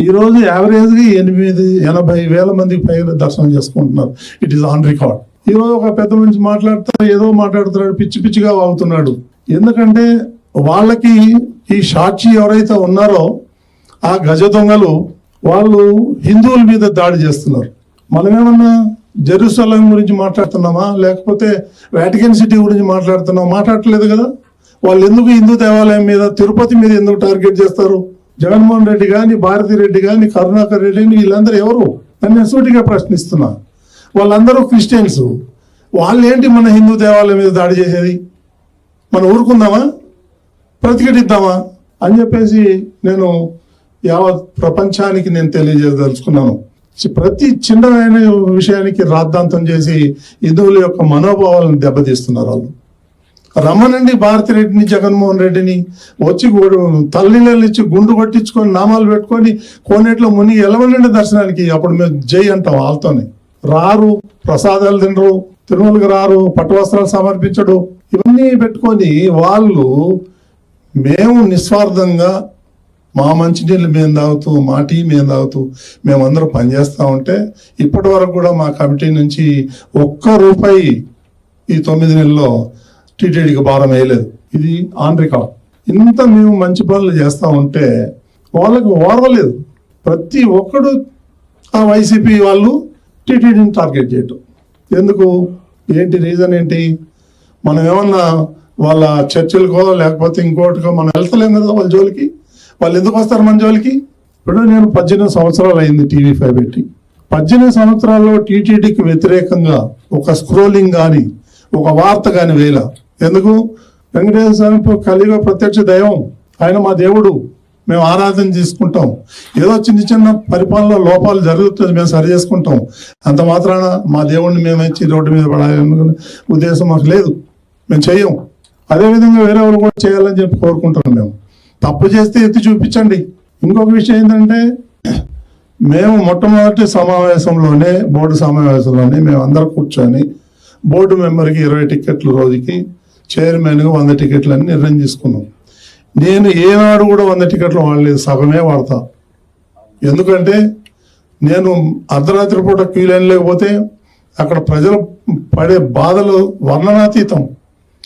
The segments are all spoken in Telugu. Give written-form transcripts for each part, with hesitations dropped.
ఈరోజు యావరేజ్గా 80,000 మందికి పైగా దర్శనం చేసుకుంటున్నారు. It is on record. ఈరోజు ఒక పెద్ద మనిషి మాట్లాడుతున్నాడు, పిచ్చి పిచ్చిగా వాగుతున్నాడు. ఎందుకంటే వాళ్ళకి ఈ సాక్షి ఎవరైతే ఉన్నారో ఆ గజ దొంగలు వాళ్ళు హిందువుల మీద దాడి చేస్తున్నారు. మనమేమన్నా జెరూసలేం గురించి మాట్లాడుతున్నామా, లేకపోతే వాటికన్ సిటీ గురించి మాట్లాడుతున్నామా? మాట్లాడట్లేదు కదా. వాళ్ళు ఎందుకు హిందూ దేవాలయం మీద, తిరుపతి మీద ఎందుకు టార్గెట్ చేస్తారు? జగన్మోహన్ రెడ్డి కానీ, భారతిరెడ్డి కానీ, కరుణాకర్ రెడ్డి కానీ వీళ్ళందరూ ఎవరు? నన్ను సూటిగా ప్రశ్నిస్తున్నా. వాళ్ళందరూ క్రిస్టియన్స్. వాళ్ళు ఏంటి మన హిందూ దేవాలయం మీద దాడి చేసేది? మనం ఊరుకుందామా, ప్రతిఘటిద్దామా అని చెప్పేసి నేను యావత్ ప్రపంచానికి నేను తెలియజేయదలుచుకున్నాను. ప్రతి చిన్నమైన విషయానికి రాద్ధాంతం చేసి హిందువుల యొక్క మనోభావాలను దెబ్బతీస్తున్నారు వాళ్ళు. రమ్మనండి భారతిరెడ్డిని, జగన్మోహన్ రెడ్డిని వచ్చి తల్లిళ్ళు ఇచ్చి గుండు కొట్టించుకొని నామాలు పెట్టుకొని కోనేట్లో మునిగి ఎలవనండి దర్శనానికి. అప్పుడు మేము జై అంటాం. వాళ్ళతోనే రారు, ప్రసాదాలు తినరు, తిరుమలకు రారు, పట్టు వస్త్రాలు సమర్పించడు. ఇవన్నీ పెట్టుకొని వాళ్ళు మేము నిస్వార్థంగా మా మంచినీళ్ళు మేము తాగుతూ, మా టీ మేము తాగుతూ మేమందరం పనిచేస్తూ ఉంటే ఇప్పటి వరకు కూడా మా కమిటీ నుంచి ₹1 ఈ 9 నెలల్లో టీటీడీకి భారం వేయలేదు. ఇది ఆన్ రికార్డ్. ఇంత మేము మంచి పనులు చేస్తూ ఉంటే వాళ్ళకి ఓర్వలేదు. ప్రతి ఒక్కడు ఆ వైసీపీ వాళ్ళు టీటీడీని టార్గెట్ చేయటం ఎందుకు? ఏంటి రీజన్ ఏంటి? మనం ఏమన్నా వాళ్ళ చర్చలకో లేకపోతే ఇంకోటికో మనం వెళ్తలేం కదా వాళ్ళ జోలికి. వాళ్ళు ఎందుకు వస్తారు మన జోలికి? ఇప్పుడు నేను 18 సంవత్సరాలు అయింది TV5 పెట్టి. 18 సంవత్సరాల్లో టీటీడీకి వ్యతిరేకంగా ఒక స్క్రోలింగ్ కానీ ఒక వార్త కానీ వేల. ఎందుకు? వెంకటేశ్వర స్వామి కలియుగ ప్రత్యక్ష దైవం, ఆయన మా దేవుడు, మేము ఆరాధన చేసుకుంటాం. ఏదో చిన్న చిన్న పరిపాలన లోపాలు జరుగుతుంది, మేము సరి చేసుకుంటాం. అంత మాత్రాన మా దేవుడిని మేము ఇచ్చి రోడ్డు మీద పడాలనుకునే ఉద్దేశం మాకు లేదు, మేము చెయ్యం. అదేవిధంగా వేరే వాళ్ళు కూడా చేయాలని చెప్పి కోరుకుంటున్నాం. మేము తప్పు చేస్తే ఎత్తి చూపించండి. ఇంకొక విషయం ఏంటంటే, మేము మొట్టమొదటి సమావేశంలోనే, బోర్డు సమావేశంలోనే మేము అందరం కూర్చొని బోర్డు మెంబర్కి 20 టికెట్లు రోజుకి, చైర్మన్గా 100 టికెట్లు అని నిర్ణయం తీసుకున్నాం. నేను ఏనాడు కూడా 100 టికెట్లు వాడలేదు, సగమే వాడతా. ఎందుకంటే నేను అర్ధరాత్రి పూట క్యూ లైన్ లేకపోతే అక్కడ ప్రజలు పడే బాధలు వర్ణనాతీతం.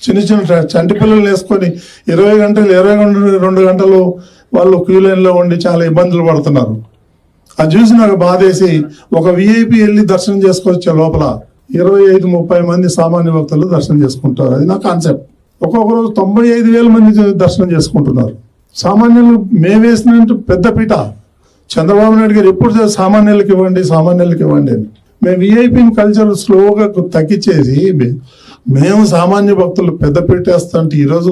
చిన్న చిన్న చంటి పిల్లలు వేసుకొని 20 గంటలు 22 గంటలు వాళ్ళు క్యూ లైన్లో ఉండి చాలా ఇబ్బందులు పడుతున్నారు. అది చూసి నాకు బాధేసి ఒక VIP వెళ్ళి దర్శనం చేసుకొచ్చే లోపల 25-30 మంది సామాన్య భక్తులు దర్శనం చేసుకుంటారు. అది నా కాన్సెప్ట్. ఒక్కొక్క రోజు 95,000 మంది దర్శనం చేసుకుంటున్నారు. సామాన్యులు మేము వేసినట్టు పెద్ద పీట. చంద్రబాబు నాయుడు గారు ఎప్పుడు సామాన్యులకు ఇవ్వండి అని. మేము VIPని కల్చర్ స్లోగా తగ్గించేసి మేము సామాన్య భక్తులు పెద్ద పెట్టేస్తుంటే ఈరోజు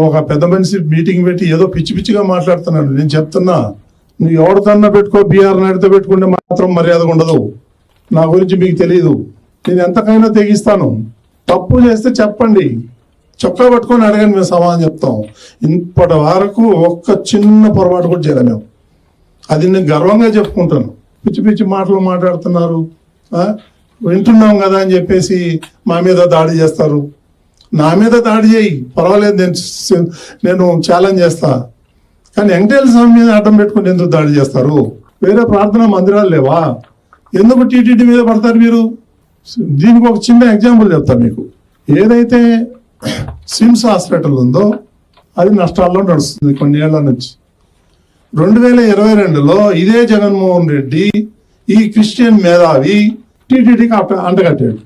ఒక పెద్ద మనిషి మీటింగ్ పెట్టి ఏదో పిచ్చి పిచ్చిగా మాట్లాడుతున్నాడు. నేను చెప్తున్నా, నువ్వు ఎవరికన్నా పెట్టుకో, BR నాయుడుతో పెట్టుకుంటే మాత్రం మర్యాద ఉండదు. నా గురించి మీకు తెలియదు. నేను ఎంతకైనా తెగిస్తాను. తప్పు చేస్తే చెప్పండి, చొక్కా పట్టుకొని అడగండి, మేము సమాధానం చెప్తాం. ఇప్పటి వరకు ఒక్క చిన్న పొరపాటు కూడా చేయలే మేము. అది నేను గర్వంగా చెప్పుకుంటాను. పిచ్చి పిచ్చి మాటలు మాట్లాడుతున్నారు, వింటున్నాం కదా అని చెప్పేసి మా మీద దాడి చేస్తారు. నా మీద దాడి చేయి, పర్వాలేదు, నేను ఛాలెంజ్ చేస్తా. కానీ వెంకటేశ్వర స్వామి మీద అడ్డం పెట్టుకుని ఎందుకు దాడి చేస్తారు? వేరే ప్రార్థనా మందిరాలు లేవా? ఎందుకు టీటీడీ మీద పడతారు మీరు? దీనికి ఒక చిన్న ఎగ్జాంపుల్ చెప్తా మీకు. ఏదైతే సిమ్స్ హాస్పిటల్ ఉందో అది నష్టాల్లో నడుస్తుంది కొన్ని ఏళ్ల నుంచి. 2022లో ఇదే జగన్మోహన్ రెడ్డి ఈ క్రిస్టియన్ మేధావి టీటీడీకి అంటగట్టాడు.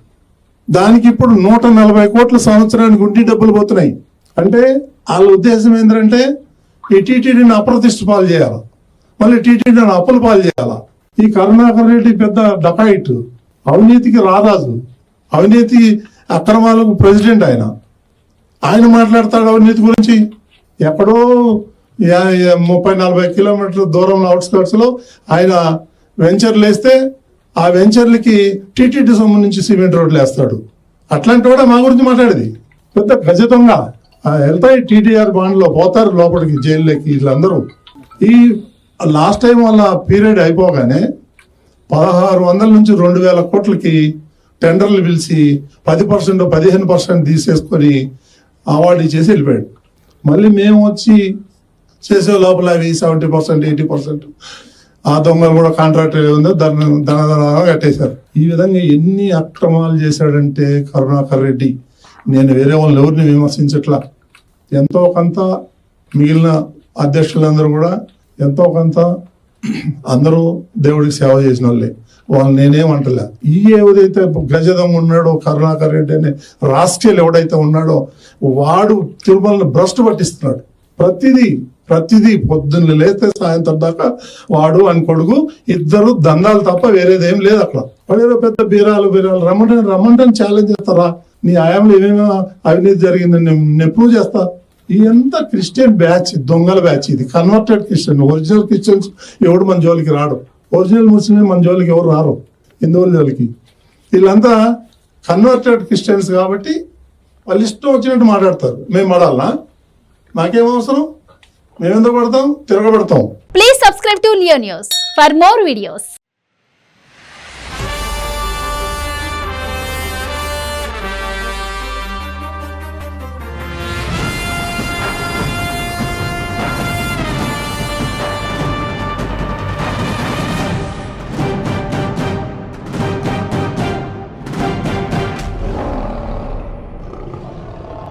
దానికి ఇప్పుడు 140 కోట్ల సంవత్సరానికి ఉండి డబ్బులు పోతున్నాయి. అంటే వాళ్ళ ఉద్దేశం ఏంటంటే ఈ టీటీడీని అప్రతిష్ట పాలు చేయాలి, మళ్ళీ టీటీడీని అప్పుల పాలు చేయాలా. ఈ కరుణాకర్ రెడ్డి పెద్ద డకాయిట్, అవినీతికి రారాజు, అవినీతి అక్రమాలకు ప్రెసిడెంట్. ఆయన మాట్లాడతాడు అవినీతి గురించి. ఎక్కడో 30-40 కిలోమీటర్ల దూరంలో అవుట్స్కర్ట్స్ లో ఆయన వెంచర్లు వేస్తే ఆ వెంచర్లకి టీటీడీ సంబంధించి సిమెంట్ రోడ్లు వేస్తాడు. అట్లాంటి కూడా మా గురించి మాట్లాడేది. పెద్ద ఖచ్చితంగా వెళ్తాయి TTR బాండ్లో, పోతారు లోపలికి, జైల్లోకి వీళ్ళందరూ. ఈ లాస్ట్ టైం వాళ్ళ పీరియడ్ అయిపోగానే 1600 నుంచి 2000 కోట్లకి టెండర్లు పిలిచి 10% 15% తీసేసుకొని అవార్డు చేసి వెళ్ళిపోయాడు. మళ్ళీ మేము వచ్చి చేసే లోపల అవి 70% 80% ఆ దొంగలు కూడా కాంట్రాక్ట్ ఉందో ధనధనంగా కట్టేశారు. ఈ విధంగా ఎన్ని అక్రమాలు చేశాడంటే కరుణాకర్ రెడ్డి, నేను వేరే వాళ్ళని ఎవరిని విమర్శించట్లా, ఎంతో కొంత మిగిలిన అధ్యక్షులందరూ కూడా ఎంతో కొంత అందరూ దేవుడికి సేవ చేసిన వాళ్ళే, వాళ్ళు నేనేమంటలే. ఈ ఏదైతే గజదం ఉన్నాడో కరుణాకర్ రెడ్డి అనే రాష్ట్రీయులు ఎవడైతే ఉన్నాడో వాడు తిరుమలని భ్రష్టు పట్టిస్తున్నాడు. ప్రతిదీ పొద్దున్న లేస్తే సాయంత్రం దాకా వాడు అని కొడుకు ఇద్దరు దందాలు తప్ప వేరేదేం లేదు అక్కడ. వాడేదో పెద్ద బీరాలు రమ్మంటే ఛాలెంజ్ చేస్తారా, నీ ఆయాంలో ఏమేమో అవినీతి జరిగిందని నేను ప్రూవ్ చేస్తా. ఇదంతా క్రిస్టియన్ బ్యాచ్, దొంగల బ్యాచ్. ఇది కన్వర్టెడ్ క్రిస్టియన్. ఒరిజినల్ క్రిస్టియన్స్ ఎవడు మన జోలికి రాడు, ఒరిజినల్ ముస్లిం మన జోలికి ఎవరు రారు, హిందువుల జోలికి. వీళ్ళంతా కన్వర్టెడ్ క్రిస్టియన్స్ కాబట్టి వాళ్ళు ఇష్టం వచ్చినట్టు మాట్లాడతారు. మేము పడాలా? మాకేం అవసరం? మేమెందుకు పడతాం? తిరగబడతాం. Please subscribe to Leo News for more videos.